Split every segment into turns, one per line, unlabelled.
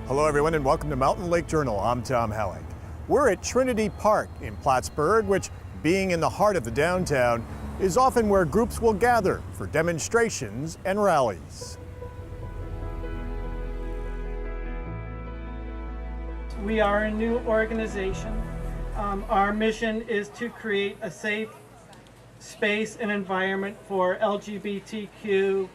Hello everyone and welcome to Mountain Lake Journal. I'm Thom Halleck. We're at Trinity Park in Plattsburgh, which, being in the heart of the downtown, is often where groups will gather for demonstrations and rallies.
We are a new organization. Our mission is to create a safe space and environment for LGBTQ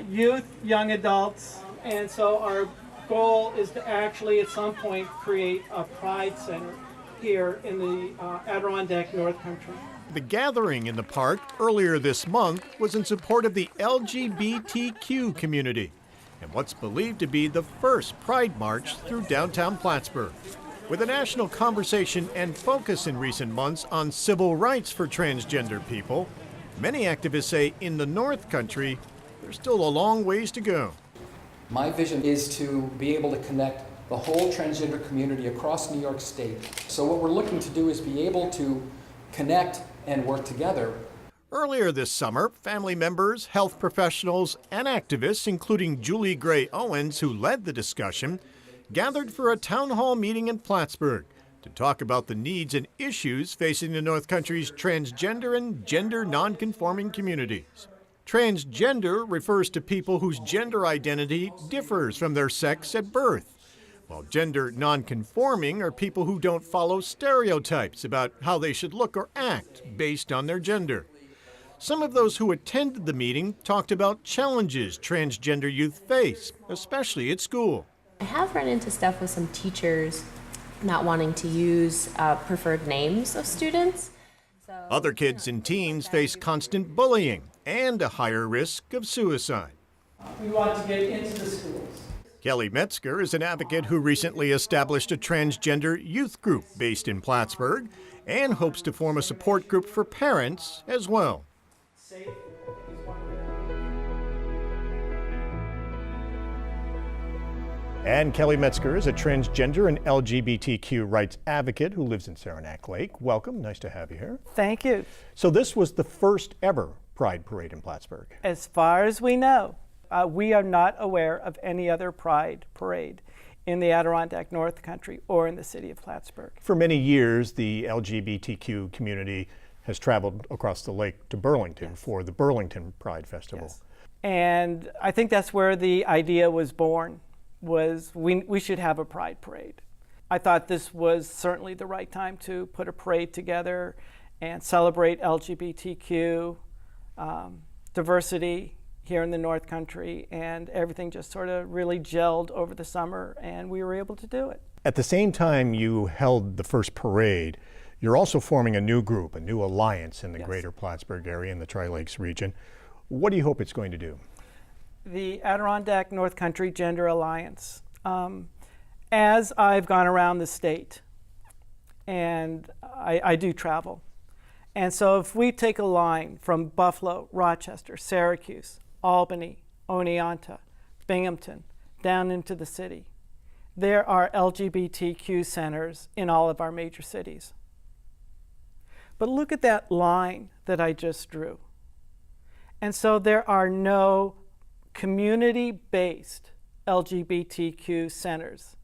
youth, young adults, and so our goal is to actually at some point create a pride center here in the Adirondack North Country.
The gathering in the park earlier this month was in support of the LGBTQ community and what's believed to be the first Pride March through downtown Plattsburgh. With a national conversation and focus in recent months on civil rights for transgender people, many activists say in the North Country, there's still a long ways to go.
My vision is to be able to connect the whole transgender community across New York State. So what we're looking to do is be able to connect and work together.
Earlier this summer, family members, health professionals, and activists, including Julie Gray Owens, who led the discussion, gathered for a town hall meeting in Plattsburgh to talk about the needs and issues facing the North Country's transgender and gender nonconforming communities. Transgender refers to people whose gender identity differs from their sex at birth, while gender nonconforming are people who don't follow stereotypes about how they should look or act based on their gender. Some of those who attended the meeting talked about challenges transgender youth face, especially at school.
I have run into stuff with some teachers not wanting to use preferred names of students.
Other kids and teens face constant bullying and a higher risk of suicide.
We want to get into the schools.
Kelly Metzgar is an advocate who recently established a transgender youth group based in Plattsburgh and hopes to form a support group for parents as well. And Kelly Metzgar is a transgender and LGBTQ rights advocate who lives in Saranac Lake. Welcome, nice to have you here.
Thank you.
So this was the first ever Pride Parade in Plattsburgh.
As far as we know, we are not aware of any other Pride Parade in the Adirondack North Country or in the city of Plattsburgh.
For many years, the LGBTQ community has traveled across the lake to Burlington for the Burlington Pride Festival.
Yes. And I think that's where the idea was born, was we should have a Pride Parade. I thought this was certainly the right time to put a parade together and celebrate LGBTQ diversity here in the North Country, and everything just sort of really gelled over the summer, and we were able to do it.
At the same time you held the first parade, you're also forming a new group, a new alliance in the greater Plattsburgh area in the Tri-Lakes region. What do you hope it's going to do?
The Adirondack North Country Gender Alliance. As I've gone around the state, and I do travel, and so if we take a line from Buffalo, Rochester, Syracuse, Albany, Oneonta, Binghamton, down into the city, there are LGBTQ centers in all of our major cities. But look at that line that I just drew. And so there are no community-based LGBTQ centers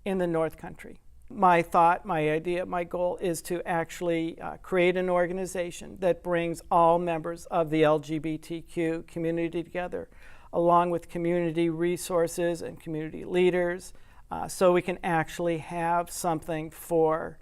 in the North Country. My thought, my idea, my goal is to actually create an organization that brings all members of the LGBTQ community together, along with community resources and community leaders, so we can actually have something for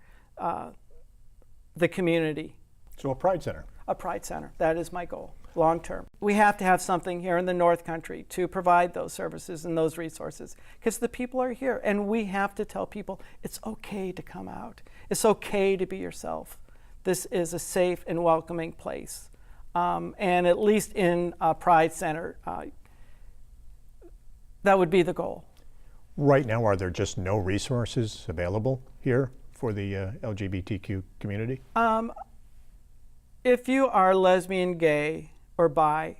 the community.
So a Pride Center.
A Pride Center, that is my goal, long term. We have to have something here in the North Country to provide those services and those resources, because the people are here, and we have to tell people it's okay to come out. It's okay to be yourself. This is a safe and welcoming place. And at least in a Pride Center, that would be the goal.
Right now, are there just no resources available here for the LGBTQ community?
If you are lesbian, gay, or bi,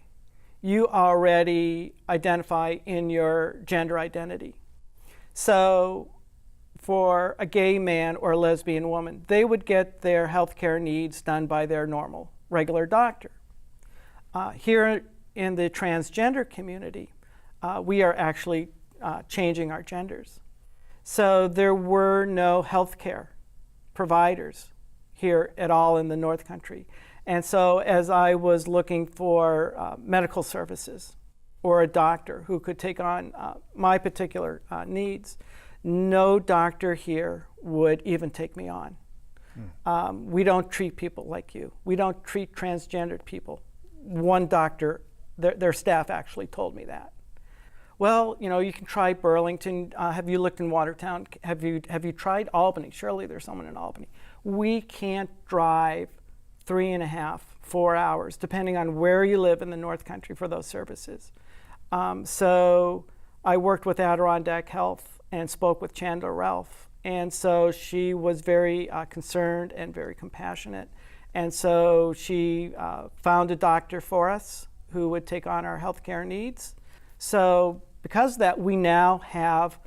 you already identify in your gender identity. So for a gay man or a lesbian woman, they would get their healthcare needs done by their normal, regular doctor. Here in the transgender community, we are actually changing our genders. So there were no healthcare providers here at all in the North Country. And so as I was looking for medical services or a doctor who could take on my particular needs, no doctor here would even take me on. We don't treat people like you. We don't treat transgendered people. One doctor, their staff actually told me that. Well, you know, you can try Burlington. Have you looked in Watertown? Have you tried Albany? Surely there's someone in Albany. We can't drive 3.5, 4 hours, depending on where you live in the North Country, for those services. So I worked with Adirondack Health and spoke with Chandler Ralph. And so she was very concerned and very compassionate. And so she found a doctor for us who would take on our healthcare needs. So because of that, we now have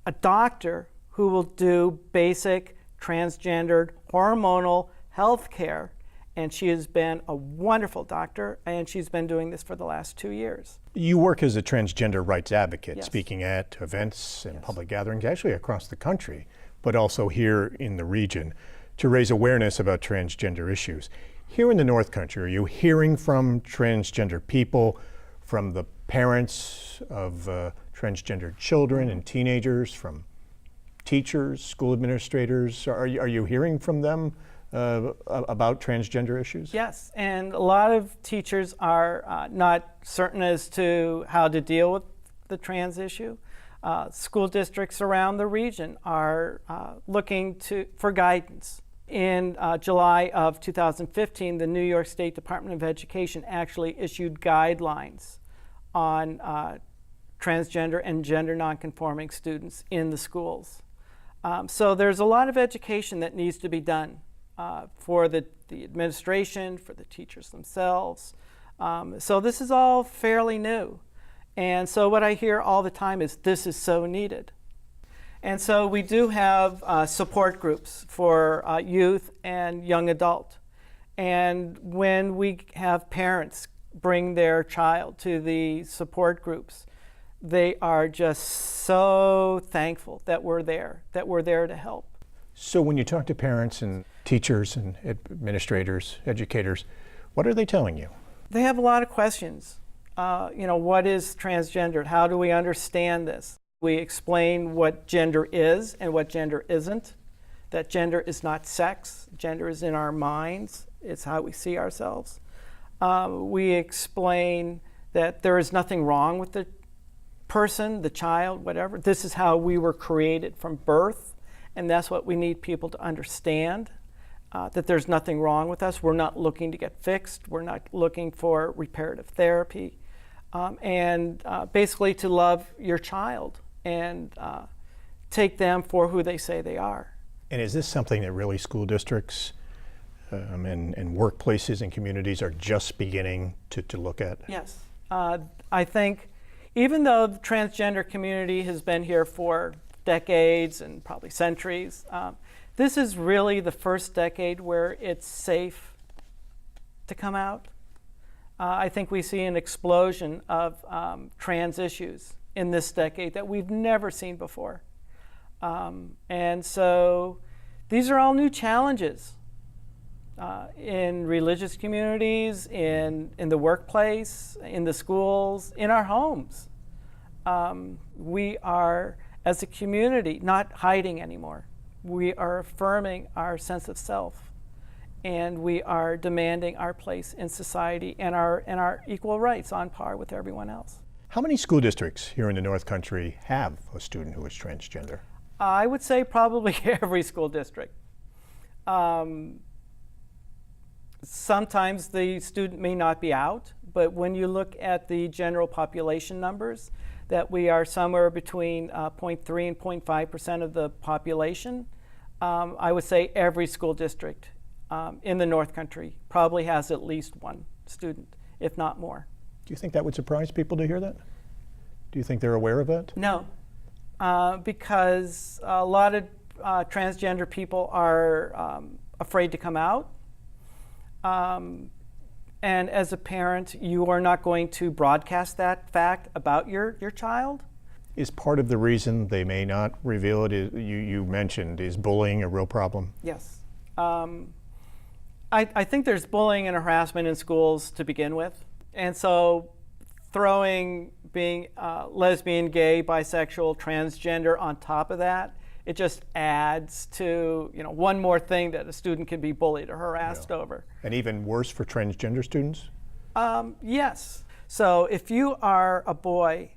a doctor who will do basic transgendered hormonal health care. And she has been a wonderful doctor, and she's been doing this for the last 2 years.
You work as a transgender rights advocate,
Yes.
speaking at events and
Yes.
public gatherings, actually across the country, but also here in the region, to raise awareness about transgender issues. Here in the North Country, are you hearing from transgender people, from the parents of transgender children and teenagers, from teachers, school administrators? Are you hearing from them about transgender issues?
Yes, and a lot of teachers are not certain as to how to deal with the trans issue. School districts around the region are looking for guidance. In July of 2015, the New York State Department of Education actually issued guidelines on transgender and gender nonconforming students in the schools. So there's a lot of education that needs to be done for the administration, for the teachers themselves. So this is all fairly new. And so what I hear all the time is, this is so needed. And so we do have support groups for youth and young adult. And when we have parents bring their child to the support groups, they are just so thankful that we're there to help.
So when you talk to parents and teachers and administrators, educators, what are they telling you?
They have a lot of questions. What is transgendered? How do we understand this? We explain what gender is and what gender isn't. That gender is not sex. Gender is in our minds. It's how we see ourselves. We explain that there is nothing wrong with the person, the child, whatever. This is how we were created from birth, and that's what we need people to understand, that there's nothing wrong with us. We're not looking to get fixed. We're not looking for reparative therapy. And basically to love your child and take them for who they say they are.
And is this something that really school districts and workplaces and communities are just beginning to look at?
Yes. I think even though the transgender community has been here for decades and probably centuries, this is really the first decade where it's safe to come out. I think we see an explosion of trans issues in this decade that we've never seen before. And so these are all new challenges in religious communities, in the workplace, in the schools, in our homes. We are, as a community, not hiding anymore. We are affirming our sense of self, and we are demanding our place in society and our equal rights on par with everyone else.
How many school districts here in the North Country have a student who is transgender?
I would say probably every school district. Sometimes the student may not be out, but when you look at the general population numbers, that we are somewhere between 0.3 and 0.5% of the population, I would say every school district in the North Country probably has at least one student, if not more.
Do you think that would surprise people to hear that? Do you think they're aware of that?
No, because a lot of transgender people are afraid to come out. And as a parent, you are not going to broadcast that fact about your child.
Is part of the reason they may not reveal it, you mentioned, is bullying a real problem?
Yes. I think there's bullying and harassment in schools to begin with. And so throwing being lesbian, gay, bisexual, transgender on top of that, it just adds to, one more thing that a student can be bullied or harassed over.
And even worse for transgender students?
Yes. So if you are a boy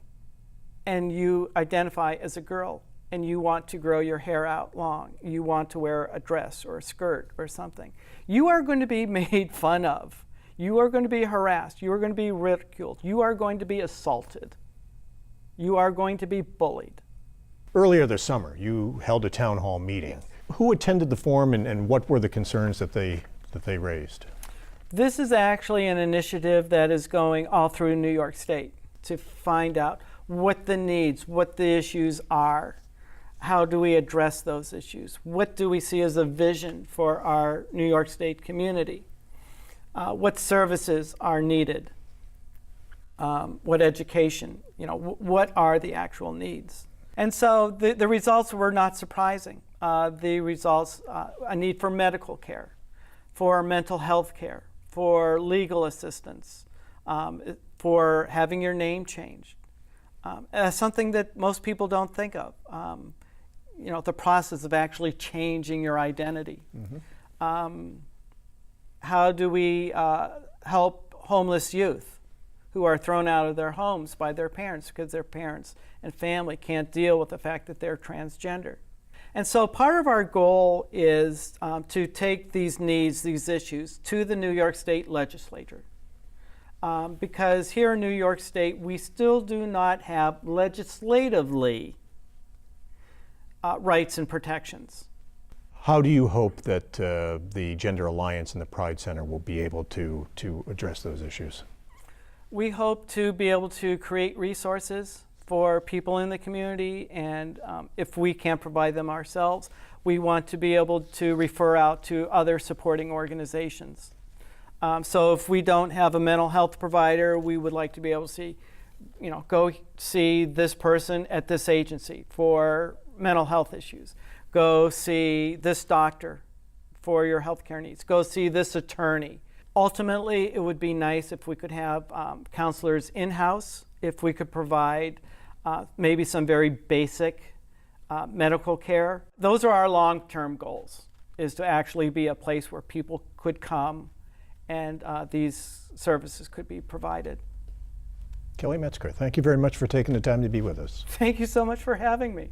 and you identify as a girl and you want to grow your hair out long, you want to wear a dress or a skirt or something, you are going to be made fun of. You are going to be harassed. You are going to be ridiculed. You are going to be assaulted. You are going to be bullied.
Earlier this summer, you held a town hall meeting.
Yes.
Who attended the forum, and what were the concerns that they raised?
This is actually an initiative that is going all through New York State to find out what the needs, what the issues are. How do we address those issues? What do we see as a vision for our New York State community? What services are needed? What education? What are the actual needs? And so the results were not surprising. The results, a need for medical care, for mental health care, for legal assistance, for having your name changed. Something that most people don't think of. The process of actually changing your identity. Mm-hmm. How do we help homeless youth who are thrown out of their homes by their parents because their parents and family can't deal with the fact that they're transgender? And so part of our goal is to take these needs, these issues, to the New York State legislature. Because here in New York State, we still do not have legislatively rights and protections.
How do you hope that the Gender Alliance and the Pride Center will be able to address those issues?
We hope to be able to create resources for people in the community, and if we can't provide them ourselves, we want to be able to refer out to other supporting organizations. So if we don't have a mental health provider, we would like to be able to see, go see this person at this agency for mental health issues. Go see this doctor for your healthcare needs. Go see this attorney. Ultimately, it would be nice if we could have counselors in-house, if we could provide maybe some very basic medical care. Those are our long-term goals, is to actually be a place where people could come and these services could be provided.
Kelly Metzgar, thank you very much for taking the time to be with us.
Thank you so much for having me.